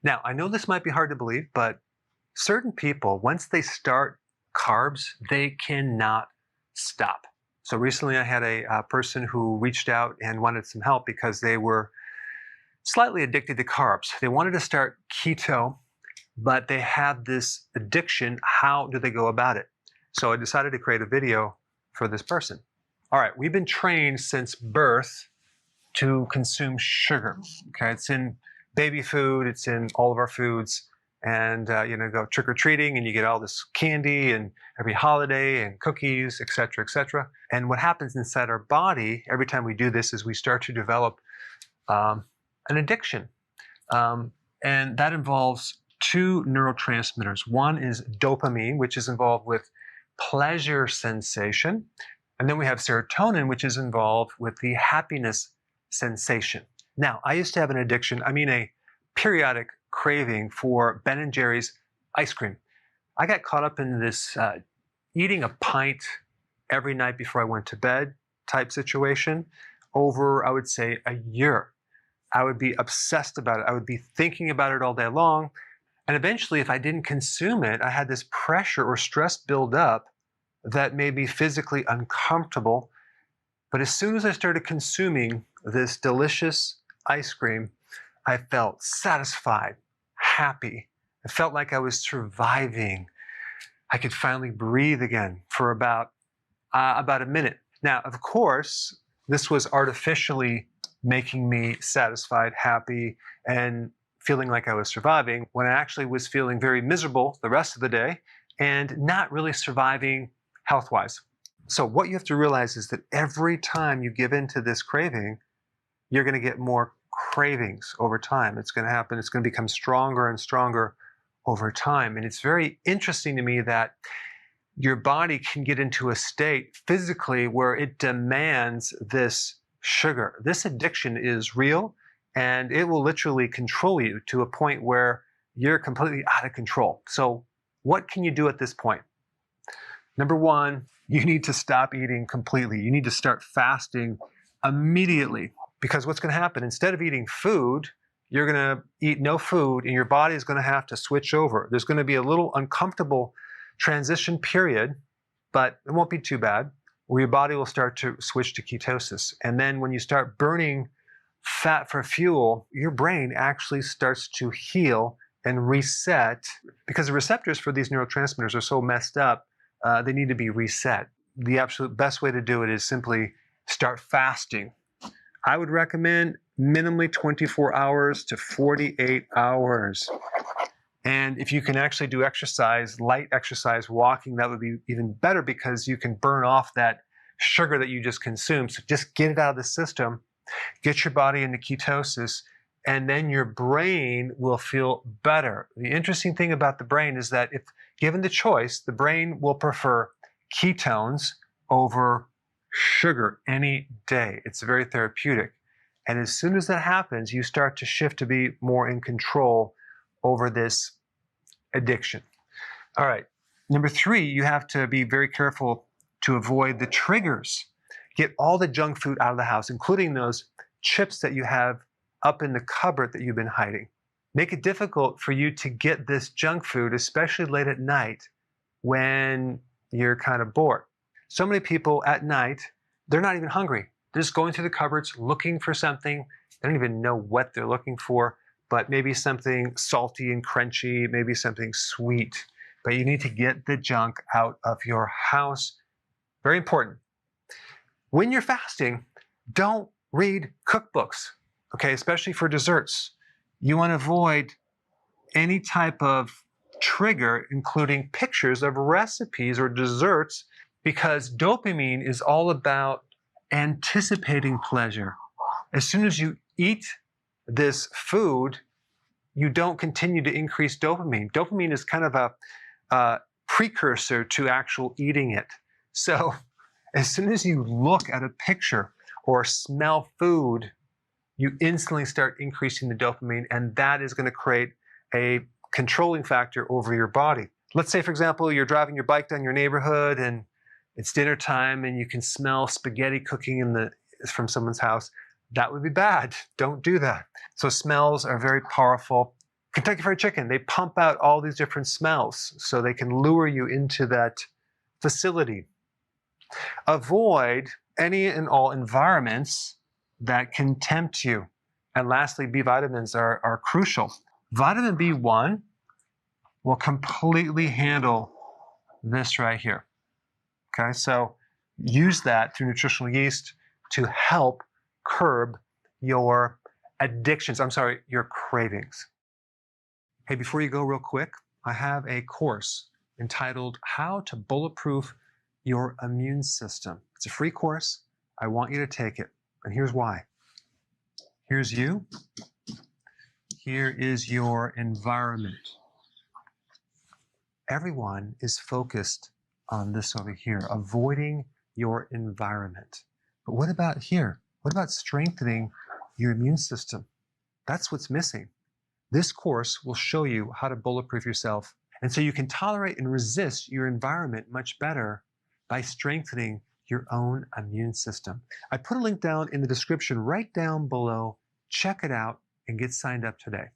Now, I know this might be hard to believe, but certain people, once they start carbs, they cannot stop. So recently I had a person who reached out and wanted some help because they were slightly addicted to carbs. They wanted to start keto, but they have this addiction. How do they go about it? So I decided to create a video for this person. All right, we've been trained since birth to consume sugar. Okay, it's in baby food, it's in all of our foods. And go trick or treating, and you get all this candy, and every holiday, and cookies, et cetera, et cetera. And what happens inside our body every time we do this is we start to develop an addiction, and that involves two neurotransmitters. One is dopamine, which is involved with pleasure sensation, and then we have serotonin, which is involved with the happiness sensation. Now, I used to have an addiction, a periodic craving for Ben & Jerry's ice cream. I got caught up in this eating a pint every night before I went to bed type situation over, I would say, a year. I would be obsessed about it. I would be thinking about it all day long. And eventually, if I didn't consume it, I had this pressure or stress build up that made me physically uncomfortable. But as soon as I started consuming this delicious ice cream, I felt satisfied, happy. I felt like I was surviving. I could finally breathe again for about a minute. Now, of course, this was artificially making me satisfied, happy, and feeling like I was surviving when I actually was feeling very miserable the rest of the day and not really surviving health-wise. So what you have to realize is that every time you give in to this craving, you're going to get more cravings over time. It's going to happen. It's going to become stronger and stronger over time. And it's very interesting to me that your body can get into a state physically where it demands this sugar. This addiction is real, and it will literally control you to a point where you're completely out of control. So what can you do at this point? Number one, you need to stop eating completely. You need to start fasting immediately. Because what's going to happen, instead of eating food, you're going to eat no food, and your body is going to have to switch over. There's going to be a little uncomfortable transition period, but it won't be too bad, where your body will start to switch to ketosis. And then when you start burning fat for fuel, your brain actually starts to heal and reset, because the receptors for these neurotransmitters are so messed up, they need to be reset. The absolute best way to do it is simply start fasting. I would recommend minimally 24 hours to 48 hours. And if you can actually do exercise, light exercise, walking, that would be even better because you can burn off that sugar that you just consumed. So just get it out of the system, get your body into ketosis, and then your brain will feel better. The interesting thing about the brain is that if given the choice, the brain will prefer ketones over sugar any day. It's very therapeutic. And as soon as that happens, you start to shift to be more in control over this addiction. All right. Number three, you have to be very careful to avoid the triggers. Get all the junk food out of the house, including those chips that you have up in the cupboard that you've been hiding. Make it difficult for you to get this junk food, especially late at night when you're kind of bored. So many people at night, they're not even hungry. They're just going through the cupboards looking for something. They don't even know what they're looking for, but maybe something salty and crunchy, maybe something sweet. But you need to get the junk out of your house. Very important. When you're fasting, don't read cookbooks, okay, especially for desserts. You want to avoid any type of trigger, including pictures of recipes or desserts, because dopamine is all about anticipating pleasure. As soon as you eat this food, you don't continue to increase dopamine. Dopamine is kind of a precursor to actual eating it. So as soon as you look at a picture or smell food, you instantly start increasing the dopamine, and that is going to create a controlling factor over your body. Let's say, for example, you're driving your bike down your neighborhood and it's dinner time and you can smell spaghetti cooking from someone's house. That would be bad. Don't do that. So smells are very powerful. Kentucky Fried Chicken, they pump out all these different smells so they can lure you into that facility. Avoid any and all environments that can tempt you. And lastly, B vitamins are crucial. Vitamin B1 will completely handle this right here. Okay, so use that through nutritional yeast to help curb your addictions. I'm sorry, your cravings. Hey, before you go, real quick, I have a course entitled How to Bulletproof Your Immune System. It's a free course. I want you to take it. And here's why. Here's you. Here is your environment. Everyone is focused on this over here, avoiding your environment. But what about here? What about strengthening your immune system? That's what's missing. This course will show you how to bulletproof yourself, and so you can tolerate and resist your environment much better by strengthening your own immune system. I put a link down in the description right down below. Check it out and get signed up today.